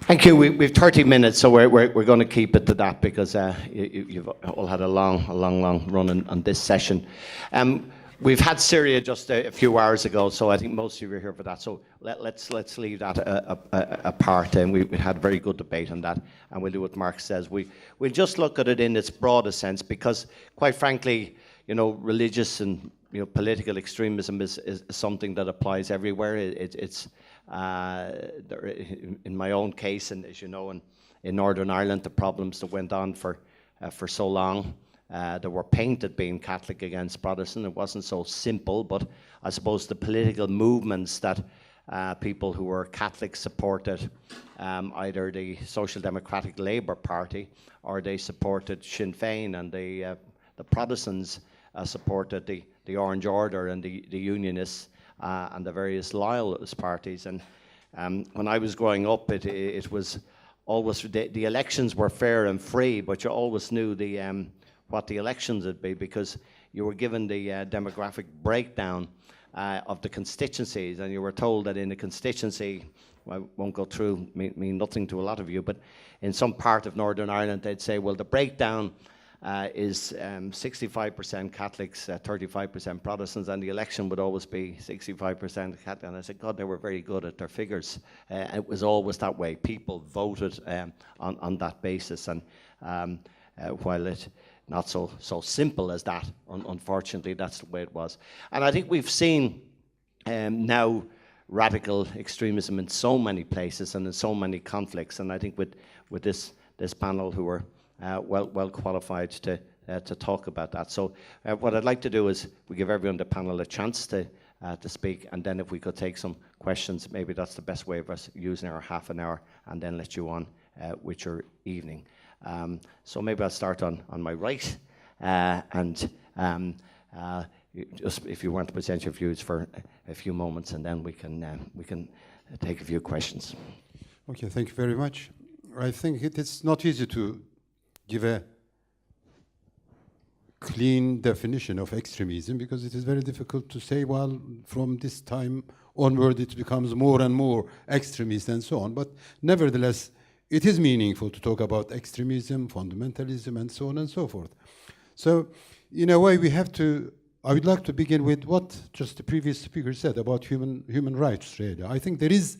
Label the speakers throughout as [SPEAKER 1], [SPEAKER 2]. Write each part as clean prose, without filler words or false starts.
[SPEAKER 1] Thank you. We've 30 minutes, so we're going to keep it to that because you've all had a long run on this session. We've had Syria just a few hours ago, so I think most of you are here for that. So let's leave that apart, and we had a very good debate on that, and we'll do what Mark says. We'll just look at it in its broadest sense, because quite frankly, you know, religious and political extremism is something that applies everywhere. It's in my own case, and as you know, in Northern Ireland, the problems that went on for so long, that were painted being Catholic against Protestant. It wasn't so simple, but I suppose the political movements that people who were Catholic supported either the Social Democratic Labour Party, or they supported Sinn Féin, and the Protestants supported the Orange Order and the Unionists and the various loyalist parties. And when I was growing up, it was always, the elections were fair and free, but you always knew what the elections would be, because you were given the demographic breakdown of the constituencies, and you were told that in a constituency, I won't go through, mean nothing to a lot of you, but in some part of Northern Ireland, they'd say, well, the breakdown is 65% Catholics, 35% Protestants, and the election would always be 65% Catholic. And I said, God, they were very good at their figures. It was always that way. People voted on that basis, and while it not so simple as that, unfortunately, that's the way it was. And I think we've seen now radical extremism in so many places and in so many conflicts, and I think with this panel who are well qualified to talk about that. So what I'd like to do is we give everyone on the panel a chance to speak, and then if we could take some questions, maybe that's the best way of us using our half an hour, and then let you on with your evening. So maybe I'll start on my right, and just if you want to present your views for a few moments, and then we can take a few questions.
[SPEAKER 2] Okay, thank you very much. I think it's not easy to give a clean definition of extremism, because it is very difficult to say, well, from this time onward it becomes more and more extremist and so on. But nevertheless, it is meaningful to talk about extremism, fundamentalism, and so on and so forth. So in a way, I would like to begin with what just the previous speaker said about human rights, really. I think there is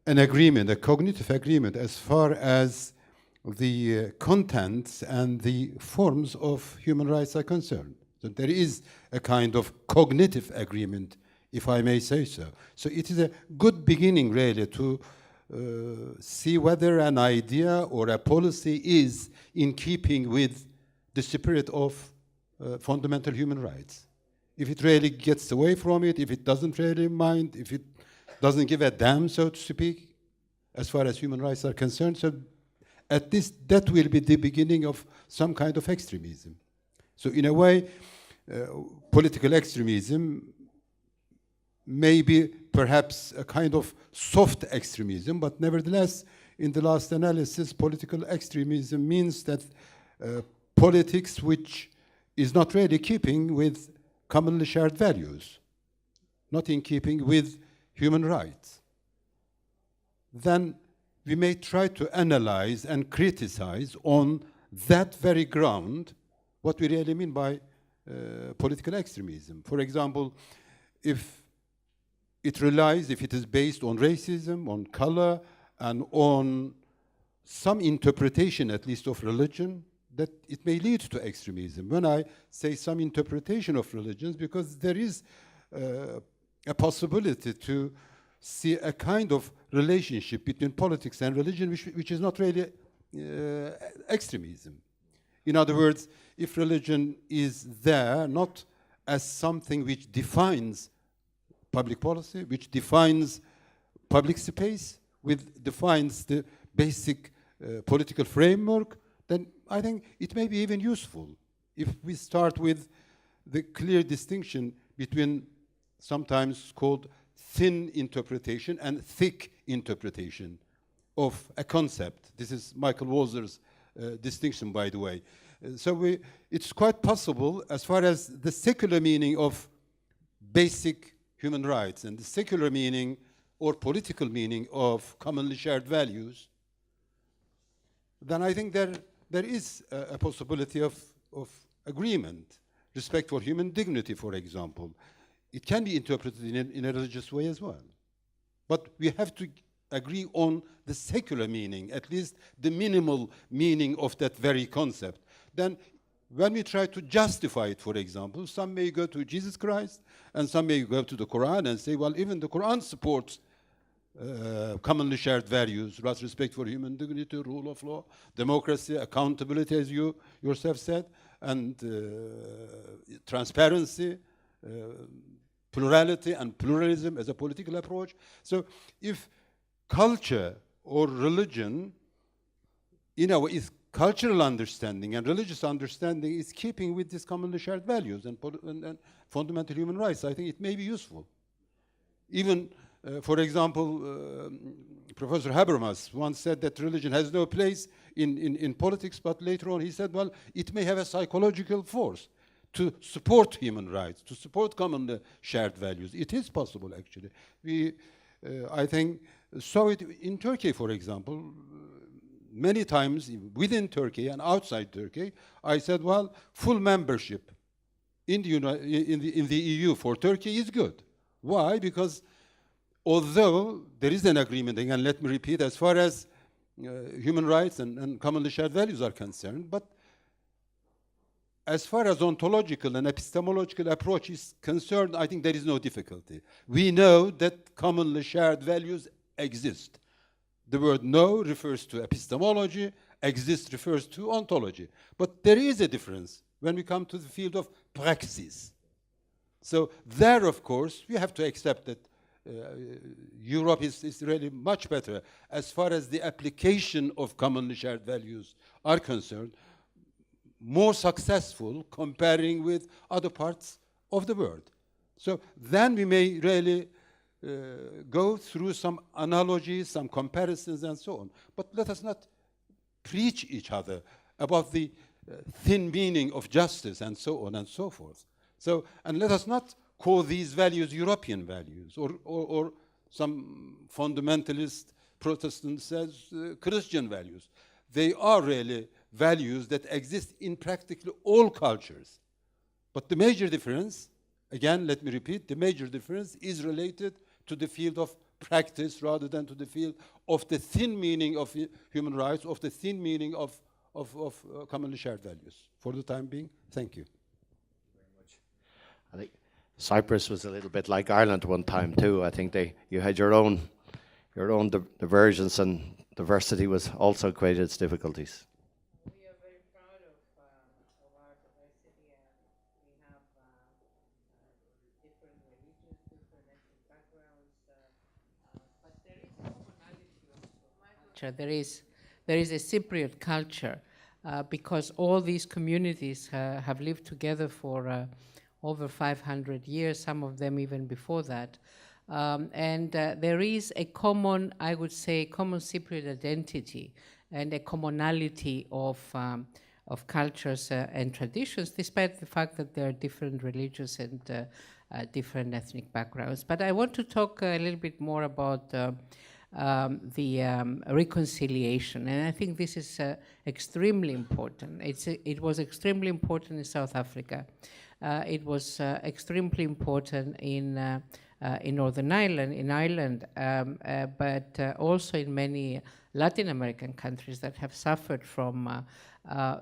[SPEAKER 2] an agreement, a cognitive agreement, as far as the contents and the forms of human rights are concerned. So there is a kind of cognitive agreement, if I may say so. So it is a good beginning, really, to see whether an idea or a policy is in keeping with the spirit of fundamental human rights. If it really gets away from it, if it doesn't really mind, if it doesn't give a damn, so to speak, as far as human rights are concerned, so at least that will be the beginning of some kind of extremism. So in a way, political extremism may be perhaps a kind of soft extremism, but nevertheless, in the last analysis, political extremism means that politics which is not really keeping with commonly shared values, not in keeping with human rights. Then we may try to analyze and criticize on that very ground what we really mean by political extremism. For example, if it is based on racism, on color, and on some interpretation, at least, of religion, that it may lead to extremism. When I say some interpretation of religions, because there is a possibility to see a kind of relationship between politics and religion which is not really extremism. In other words, if religion is there not as something which defines public policy, which defines public space, which defines the basic political framework, then I think it may be even useful if we start with the clear distinction between sometimes called thin interpretation and thick interpretation of a concept. This is Michael Walzer's distinction, by the way. So it's quite possible, as far as the secular meaning of basic human rights and the secular meaning or political meaning of commonly shared values, then I think there is a possibility of agreement. Respect for human dignity, for example. It can be interpreted in a religious way as well. But we have to agree on the secular meaning, at least the minimal meaning of that very concept. Then when we try to justify it, for example, some may go to Jesus Christ, and some may go to the Quran and say, well, even the Quran supports commonly shared values, respect for human dignity, rule of law, democracy, accountability, as you yourself said, and transparency, plurality and pluralism as a political approach. So if culture or religion, is cultural understanding and religious understanding is keeping with these commonly shared values and fundamental human rights, I think it may be useful. Even, for example, Professor Habermas once said that religion has no place in politics, but later on he said, well, it may have a psychological force to support human rights, to support commonly shared values. It is possible, actually. I think, saw it in Turkey, for example. Many times within Turkey and outside Turkey, I said, well, full membership in the EU for Turkey is good. Why? Because although there is an agreement, again, let me repeat, as far as human rights and commonly shared values are concerned, but as far as ontological and epistemological approach is concerned, I think there is no difficulty. We know that commonly shared values exist. The word know refers to epistemology, exist refers to ontology. But there is a difference when we come to the field of praxis. So there, of course, we have to accept that Europe is really much better as far as the application of commonly shared values are concerned, more successful comparing with other parts of the world. So then we may really go through some analogies, some comparisons, and so on. But let us not preach each other about the thin meaning of justice and so on and so forth. So, and let us not call these values European values, or some fundamentalist Protestant says Christian values. They are really values that exist in practically all cultures. But the major difference, again, let me repeat, the major difference is related to the field of practice rather than to the field of the thin meaning of human rights, of the thin meaning of commonly shared values. For the time being, thank you.
[SPEAKER 1] Very much. I think Cyprus was a little bit like Ireland one time too. I think you had your own divergence, and diversity was also created its difficulties.
[SPEAKER 3] We are very proud of our diversity, and we have different religions, different ethnic backgrounds, but there is commonality also. There is a Cypriot culture because all these communities have lived together for over 500 years, some of them even before that. And there is a common, I would say, common Cypriot identity and a commonality of cultures and traditions, despite the fact that there are different religious and different ethnic backgrounds. But I want to talk a little bit more about the reconciliation, and I think this is extremely important. It was extremely important in South Africa. It was extremely important in Northern Ireland, but also in many Latin American countries that have suffered from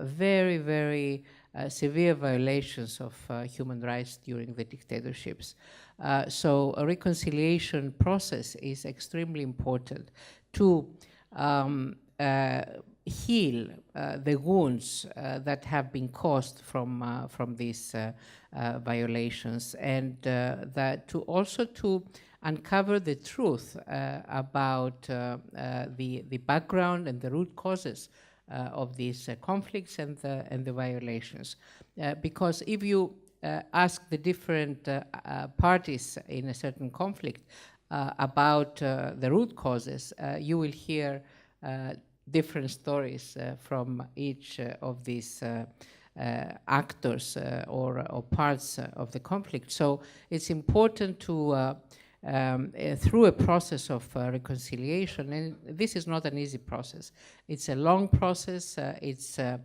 [SPEAKER 3] very, very severe violations of human rights during the dictatorships. So a reconciliation process is extremely important to heal the wounds that have been caused from these violations, and that to also to uncover the truth about the background and the root causes of these conflicts and the violations. Because if you ask the different parties in a certain conflict about the root causes, you will hear different stories from each of these actors or parts of the conflict. So it's important to through a process of reconciliation. And this is not an easy process. It's a long process. It's a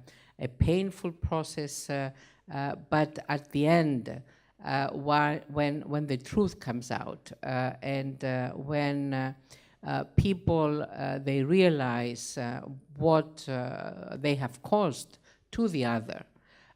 [SPEAKER 3] painful process. But at the end, when the truth comes out and when people they realize what they have caused to the other,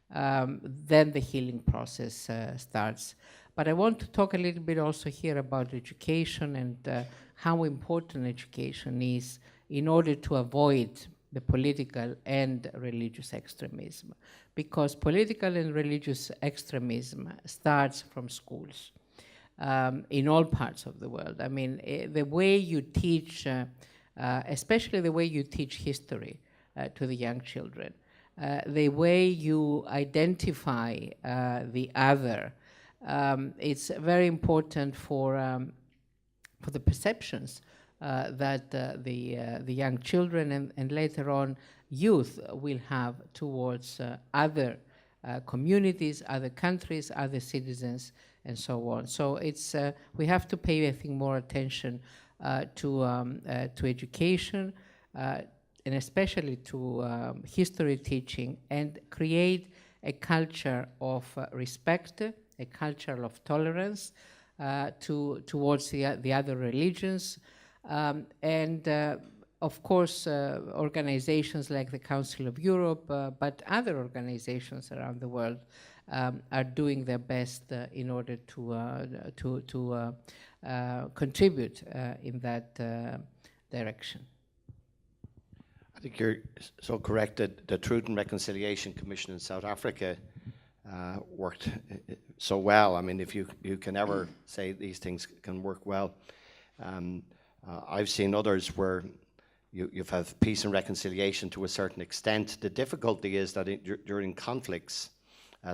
[SPEAKER 3] then the healing process starts. But I want to talk a little bit also here about education and how important education is in order to avoid the political and religious extremism. Because political and religious extremism starts from schools in all parts of the world. I mean, the way you teach, especially the way you teach history to the young children, the way you identify the other, it's very important for the perceptions that the young children and later on youth will have towards other communities, other countries, other citizens, and so on. So it's we have to pay, I think, more attention to education and especially to history teaching, and create a culture of respect, a culture of tolerance towards the other religions, and of course organizations like the Council of Europe, but other organizations around the world are doing their best in order to contribute in that direction.
[SPEAKER 1] I think you're so correct that the Truth and Reconciliation Commission in South Africa worked so well. I mean, if you can ever say these things can work well, I've seen others where you've had peace and reconciliation to a certain extent. The difficulty is that during conflicts,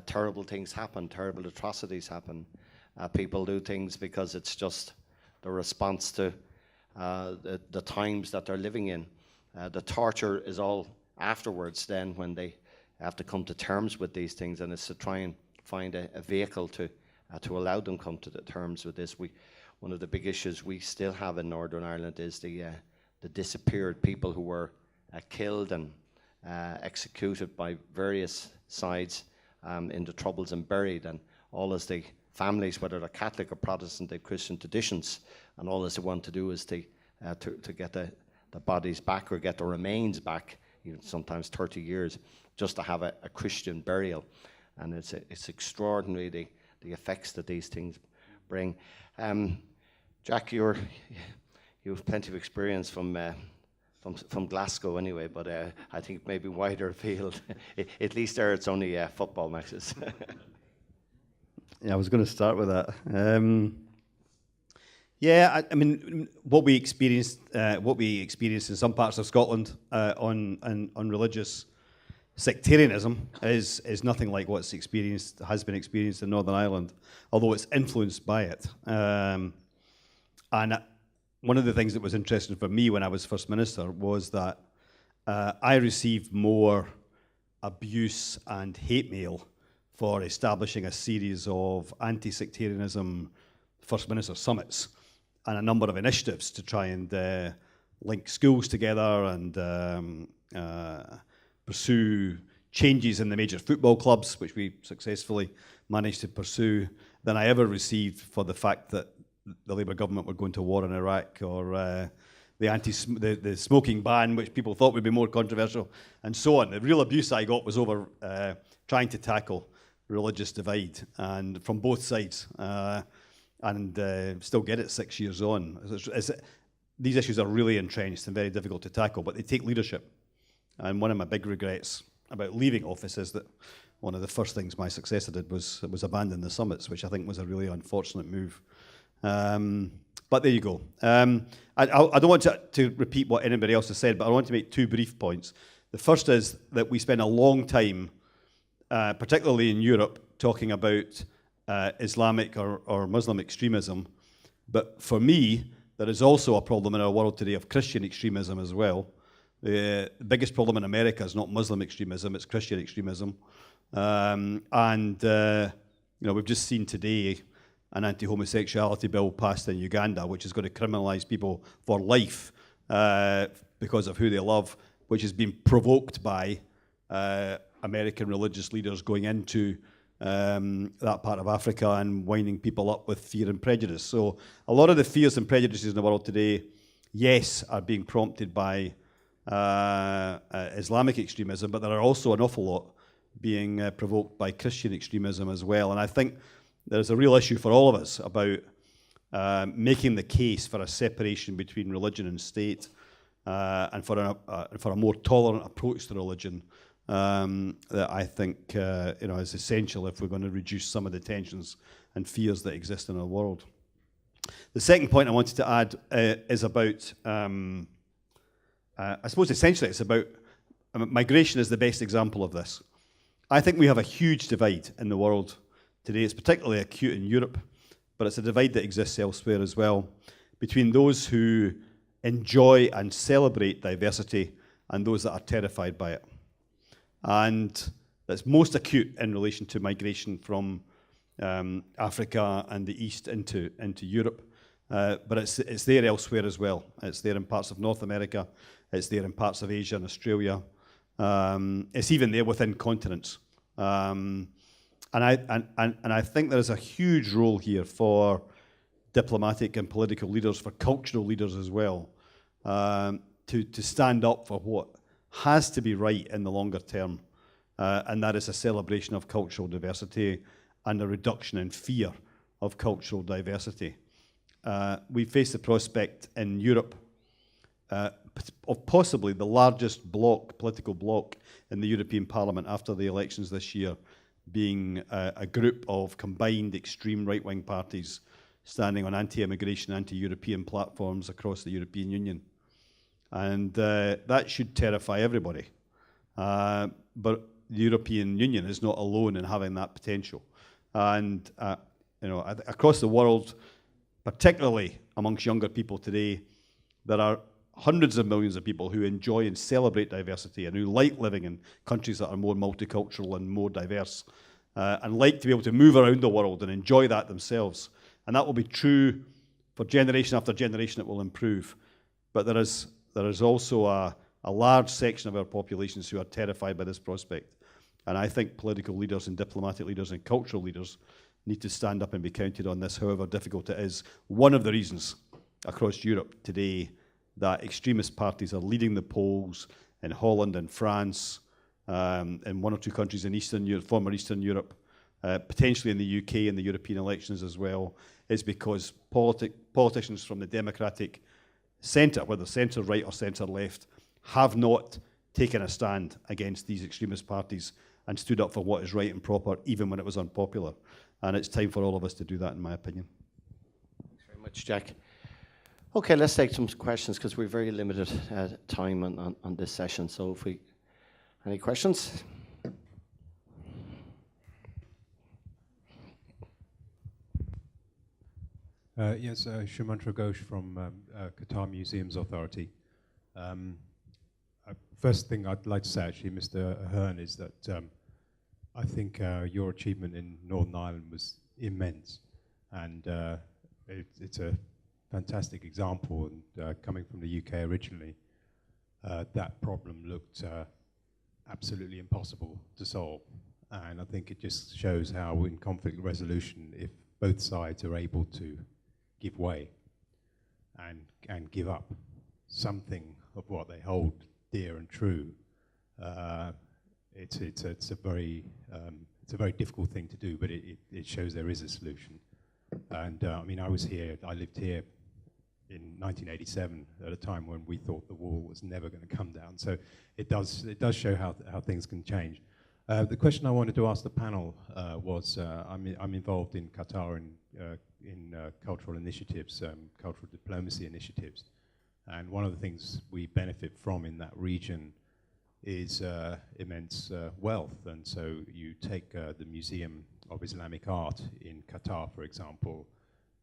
[SPEAKER 1] terrible things happen, terrible atrocities happen. People do things because it's just the response to the times that they're living in. The torture is all afterwards then when they have to come to terms with these things, and it's to try and find a vehicle to allow them come to the terms with this. One of the big issues we still have in Northern Ireland is the disappeared people who were killed and executed by various sides in the Troubles and buried, and all as the families, whether they're Catholic or Protestant, they have Christian traditions, and all as they want to do is to get the bodies back or get the remains back, even sometimes 30 years, just to have a Christian burial. And it's extraordinary the effects that these things bring. Jack, you have plenty of experience from Glasgow anyway, but I think maybe wider field. At least there it's only football matches.
[SPEAKER 4] Yeah, I was going to start with that. Yeah, I mean, what we experienced in some parts of Scotland on religious sectarianism is nothing like what's has been experienced in Northern Ireland, although it's influenced by it. And one of the things that was interesting for me when I was First Minister was that I received more abuse and hate mail for establishing a series of anti-sectarianism First Minister summits and a number of initiatives to try and link schools together and pursue changes in the major football clubs, which we successfully managed to pursue, than I ever received for the fact that the Labour government were going to war in Iraq, or the smoking ban, which people thought would be more controversial, and so on. The real abuse I got was over trying to tackle religious divide, and from both sides, and still get it 6 years on. These issues are really entrenched and very difficult to tackle, but they take leadership. And one of my big regrets about leaving office is that one of the first things my successor did was abandon the summits, which I think was a really unfortunate move. But there you go. I don't want to repeat what anybody else has said, but I want to make two brief points. The first is that we spend a long time, particularly in Europe, talking about Islamic or Muslim extremism. But for me, there is also a problem in our world today of Christian extremism as well. The biggest problem in America is not Muslim extremism, it's Christian extremism. We've just seen today an anti-homosexuality bill passed in Uganda, which is going to criminalise people for life because of who they love, which has been provoked by American religious leaders going into that part of Africa and winding people up with fear and prejudice. So a lot of the fears and prejudices in the world today, yes, are being prompted by Islamic extremism, but there are also an awful lot being provoked by Christian extremism as well. And I think there's a real issue for all of us about making the case for a separation between religion and state, and for a more tolerant approach to religion that I think is essential if we're going to reduce some of the tensions and fears that exist in our world. The second point I wanted to add is about, I suppose essentially it's about migration is the best example of this. I think we have a huge divide in the world today. It's particularly acute in Europe, but it's a divide that exists elsewhere as well, between those who enjoy and celebrate diversity and those that are terrified by it. And that's most acute in relation to migration from Africa and the East into Europe. But it's there elsewhere as well. It's there in parts of North America. It's there in parts of Asia and Australia. It's even there within continents. And I think there is a huge role here for diplomatic and political leaders, for cultural leaders as well, to stand up for what has to be right in the longer term, and that is a celebration of cultural diversity and a reduction in fear of cultural diversity. We face the prospect in Europe of possibly the largest political bloc in the European Parliament after the elections this year being a group of combined extreme right-wing parties standing on anti-immigration, anti-European platforms across the European Union. And that should terrify everybody. But the European Union is not alone in having that potential. And across the world, particularly amongst younger people today, there are hundreds of millions of people who enjoy and celebrate diversity and who like living in countries that are more multicultural and more diverse, and like to be able to move around the world and enjoy that themselves. And that will be true for generation after generation. It will improve. But there is also a large section of our populations who are terrified by this prospect. And I think political leaders and diplomatic leaders and cultural leaders need to stand up and be counted on this, however difficult it is. One of the reasons across Europe today that extremist parties are leading the polls in Holland and France, in one or two countries in Eastern Europe, former Eastern Europe, potentially in the UK in the European elections as well, is because politicians from the democratic centre, whether centre right or centre left, have not taken a stand against these extremist parties and stood up for what is right and proper, even when it was unpopular. And it's time for all of us to do that, in my opinion.
[SPEAKER 1] Thanks very much, Jack. Okay, let's take some questions because we're very limited time on this session. So if any questions?
[SPEAKER 5] Yes, Shumantra Ghosh from Qatar Museums Authority. First thing I'd like to say, actually, Mr. Ahern, is that I think your achievement in Northern Ireland was immense, and it's a fantastic example. And coming from the UK originally, that problem looked absolutely impossible to solve. And I think it just shows how in conflict resolution, if both sides are able to give way and give up something of what they hold dear and true, it's a very difficult thing to do, but it shows there is a solution. And I mean, I lived here in 1987 at a time when we thought the wall was never going to come down. So it does show how things can change. The question I wanted to ask the panel was, I'm involved in Qatar in cultural initiatives, cultural diplomacy initiatives, and one of the things we benefit from in that region is immense wealth. And so you take the Museum of Islamic Art in Qatar, for example.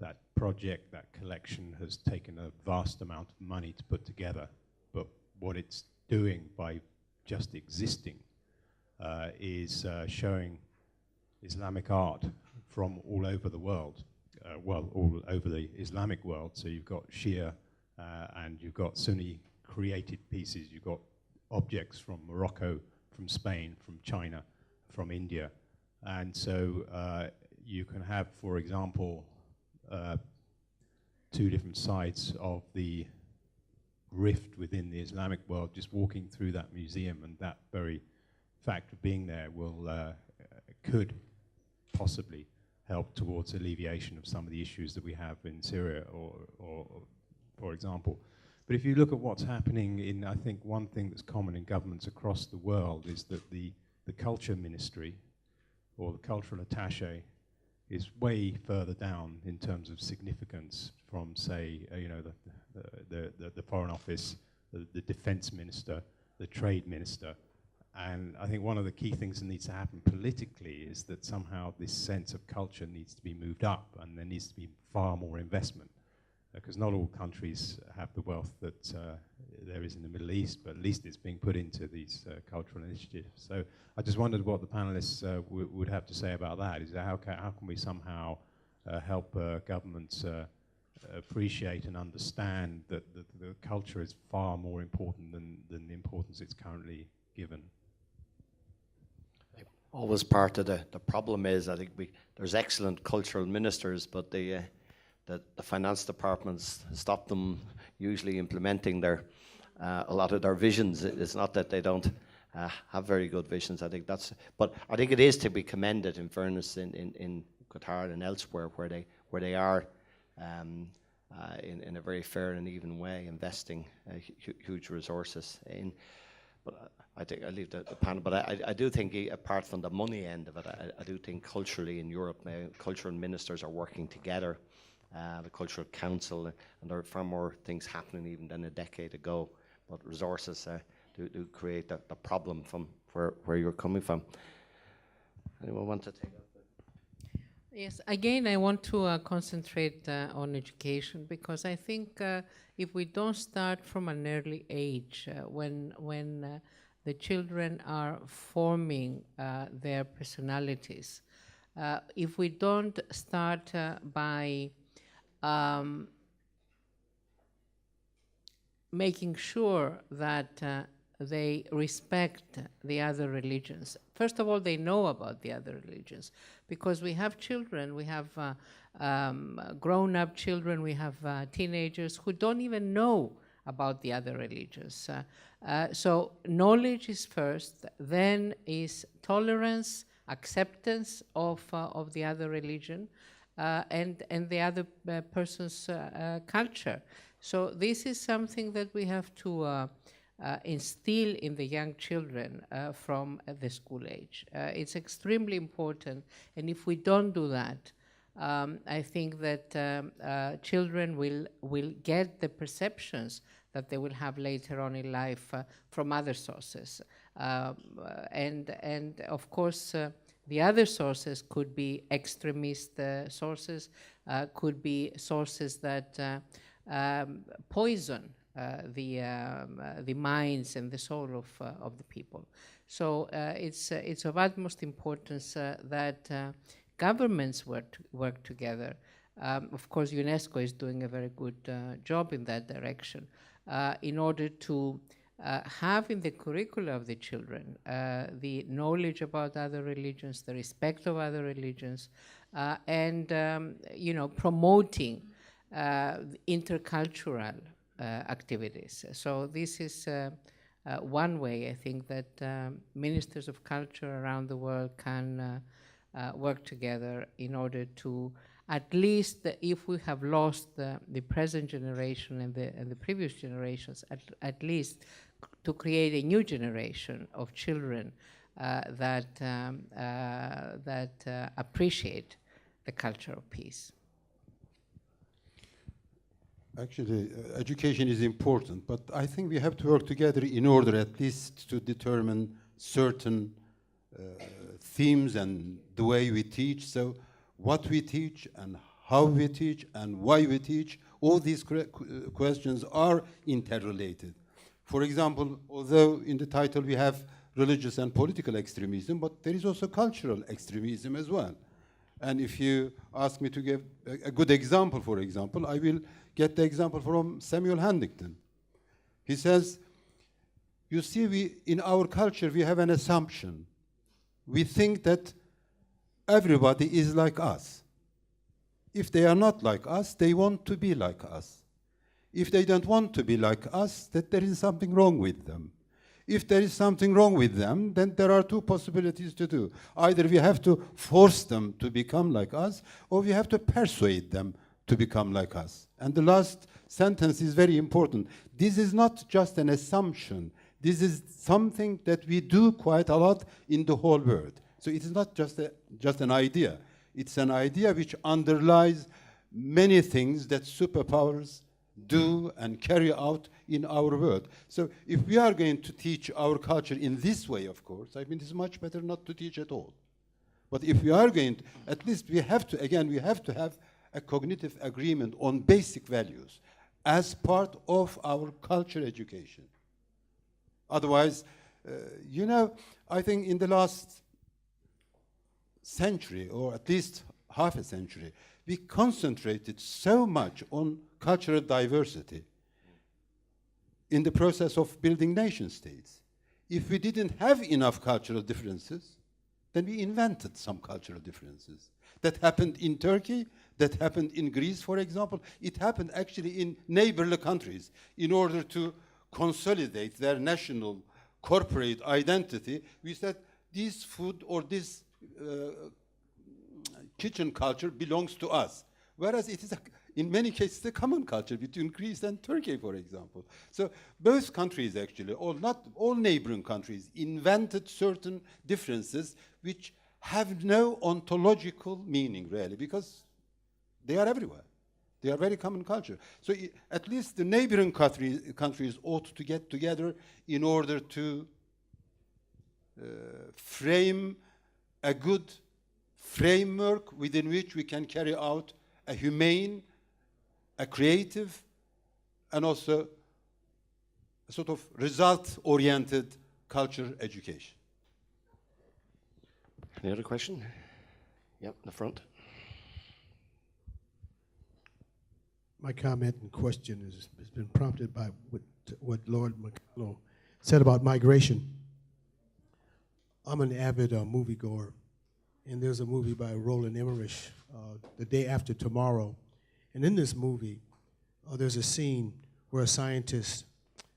[SPEAKER 5] That project, that collection has taken a vast amount of money to put together, but what it's doing by just existing is showing Islamic art from all over the world. well, all over the Islamic world. So you've got Shia and you've got Sunni created pieces. You've got objects from Morocco, from Spain, from China, from India. And so you can have, for example, two different sides of the rift within the Islamic world, just walking through that museum, and that very fact of being there could possibly help towards alleviation of some of the issues that we have in Syria, or for example. But if you look at what's happening I think one thing that's common in governments across the world is that the culture ministry or the cultural attaché is way further down in terms of significance from, say, the Foreign Office, the Defense Minister, the Trade Minister. And I think one of the key things that needs to happen politically is that somehow this sense of culture needs to be moved up, and there needs to be far more investment, because not all countries have the wealth that there is in the Middle East, but at least it's being put into these cultural initiatives. So I just wondered what the panelists would have to say about that. Is how can we somehow help governments appreciate and understand that the culture is far more important than the importance it's currently given?
[SPEAKER 1] Always part of the problem is, I think there's excellent cultural ministers, but the finance departments stop them usually implementing a lot of their visions. It's not that they don't have very good visions. I think but I think it is to be commended, in fairness, in Qatar and elsewhere where they are in a very fair and even way investing huge resources in. But I think I leave the panel. But I do think, apart from the money end of it, I do think culturally in Europe now, cultural ministers are working together, the Cultural Council, and there are far more things happening even than a decade ago. But resources do create the problem from where you're coming from. Anyone want to take up?
[SPEAKER 3] Yes, again, I want to concentrate on education, because I think if we don't start from an early age, when the children are forming their personalities, if we don't start by making sure that they respect the other religions. First of all, they know about the other religions, because we have children, we have grown-up children, we have teenagers who don't even know about the other religions. So knowledge is first, then is tolerance, acceptance of the other religion, and the other person's culture. So this is something that we have to instill in the young children from the school age. It's extremely important, and if we don't do that, I think that children will get the perceptions that they will have later on in life from other sources. And of course, the other sources could be extremist sources, could be sources that poison the minds and the soul of the people. So it's of utmost importance that governments work together. Of course, UNESCO is doing a very good job in that direction, in order to have in the curricula of the children the knowledge about other religions, the respect of other religions, and promoting intercultural activities. So this is one way I think that ministers of culture around the world can work together in order to, at least if we have lost the present generation and the previous generations, at least to create a new generation of children that appreciate the culture of peace.
[SPEAKER 2] Actually, education is important, but I think we have to work together in order at least to determine certain themes and the way we teach. So what we teach and how we teach and why we teach, all these questions are interrelated. For example, although in the title we have religious and political extremism, but there is also cultural extremism as well. And if you ask me to give a good example, for example, I will get the example from Samuel Huntington. He says, you see, in our culture, we have an assumption. We think that everybody is like us. If they are not like us, they want to be like us. If they don't want to be like us, that there is something wrong with them. If there is something wrong with them, then there are two possibilities to do. Either we have to force them to become like us, or we have to persuade them to become like us. And the last sentence is very important. This is not just an assumption. This is something that we do quite a lot in the whole world. So it is not just an idea. It's an idea which underlies many things that superpowers do and carry out in our world. So if we are going to teach our culture in this way, of course, I mean, it's much better not to teach at all. But if we are going to, at least we have to, again, we have to have a cognitive agreement on basic values as part of our culture education. Otherwise, you know, I think in the last century, or at least half a century, we concentrated so much on cultural diversity in the process of building nation states. If we didn't have enough cultural differences, then we invented some cultural differences. That happened in Turkey, that happened in Greece, for example. It happened actually in neighborly countries. In order to consolidate their national corporate identity, we said this food or this kitchen culture belongs to us. Whereas it is, in many cases, a common culture between Greece and Turkey, for example. So both countries, actually, not all neighboring countries, invented certain differences which have no ontological meaning, really, because they are everywhere. They are very common culture. So at least the neighboring countries ought to get together in order to frame a good framework within which we can carry out a humane, a creative, and also a sort of result-oriented culture education.
[SPEAKER 1] Any other question? Yep, in the front.
[SPEAKER 6] My comment and question has been prompted by what Lord McConnell said about migration. I'm an avid moviegoer, and there's a movie by Roland Emmerich, The Day After Tomorrow. And in this movie, there's a scene where a scientist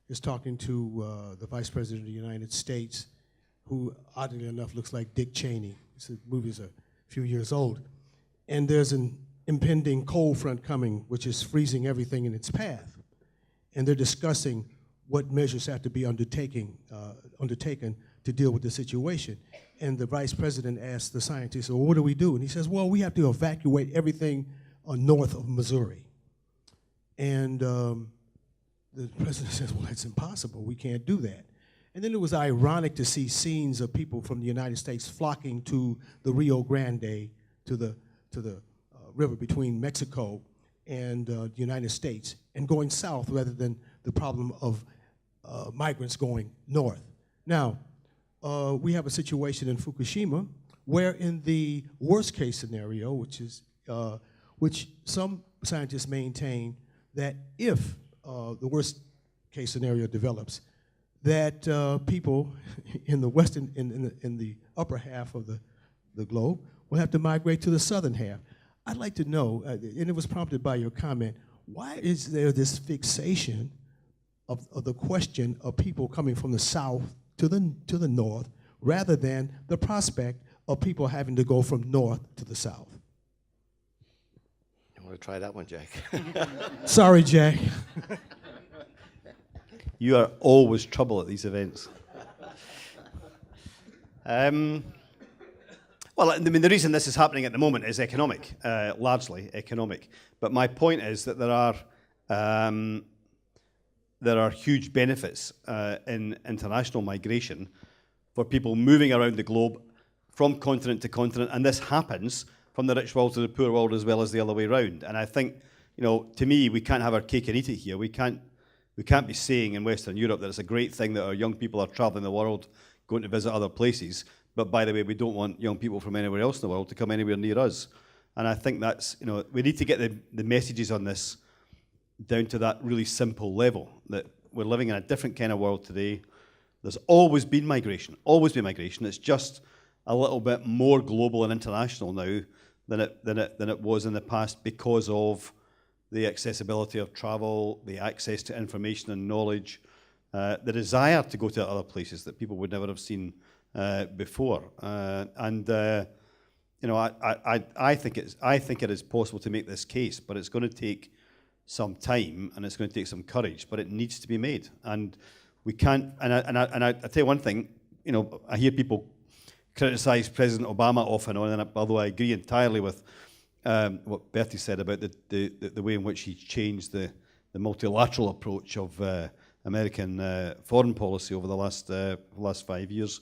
[SPEAKER 6] is talking to the Vice President of the United States, who, oddly enough, looks like Dick Cheney. The movie's a few years old. And there's an impending cold front coming, which is freezing everything in its path. And they're discussing what measures have to be undertaken to deal with the situation. And the vice president asked the scientist, well, what do we do? And he says, well, we have to evacuate everything north of Missouri. And the president says, well, that's impossible. We can't do that. And then it was ironic to see scenes of people from the United States flocking to the Rio Grande, to the river between Mexico and the United States, and going south rather than the problem of migrants going north. Now, we have a situation in Fukushima where in the worst case scenario, which some scientists maintain that if the worst case scenario develops, that people in the western, in the upper half of the globe will have to migrate to the southern half. I'd like to know, and it was prompted by your comment, why is there this fixation of the question of people coming from the south to the north rather than the prospect of people having to go from north to the south?
[SPEAKER 1] You want to try that one, Jack?
[SPEAKER 6] Sorry, Jack.
[SPEAKER 4] You are always trouble at these events. Well, I mean, the reason this is happening at the moment is economic, largely economic. But my point is that there are huge benefits in international migration for people moving around the globe from continent to continent, and this happens from the rich world to the poor world as well as the other way around. And I think, you know, to me, we can't have our cake and eat it here. We can't be saying in Western Europe that it's a great thing that our young people are traveling the world, going to visit other places, but by the way, we don't want young people from anywhere else in the world to come anywhere near us. And I think that's, we need to get the messages on this down to that really simple level, that we're living in a different kind of world today. There's always been migration, always been migration. It's just a little bit more global and international now than it was in the past, because of the accessibility of travel, the access to information and knowledge, the desire to go to other places that people would never have seen before. I think it is possible to make this case, but it's going to take some time and it's going to take some courage, but it needs to be made. And we can't. And I tell you one thing. I hear people criticise President Obama off and on, and although I agree entirely with what Bertie said about the way in which he changed the multilateral approach of American foreign policy over the last 5 years.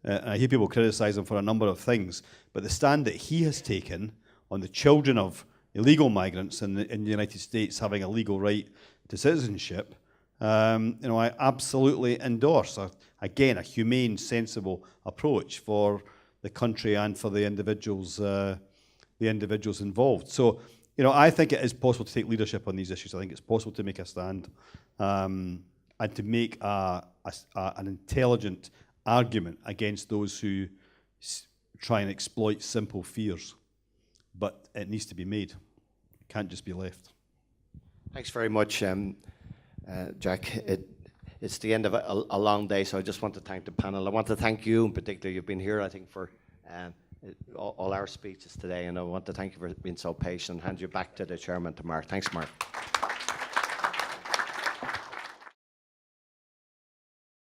[SPEAKER 4] And I hear people criticise him for a number of things, but the stand that he has taken on the children of illegal migrants in the United States having a legal right to citizenship, I absolutely endorse. Again, a humane, sensible approach for the country and for the individuals involved. So, I think it is possible to take leadership on these issues. I think it's possible to make a stand and to make an intelligent argument against those who try and exploit simple fears. But it needs to be made. It can't just be left.
[SPEAKER 1] Thanks very much, Jack. It's the end of a long day, so I just want to thank the panel. I want to thank you in particular. You've been here, I think, for all our speeches today, and I want to thank you for being so patient. Hand you back to the chairman, to Mark. Thanks, Mark.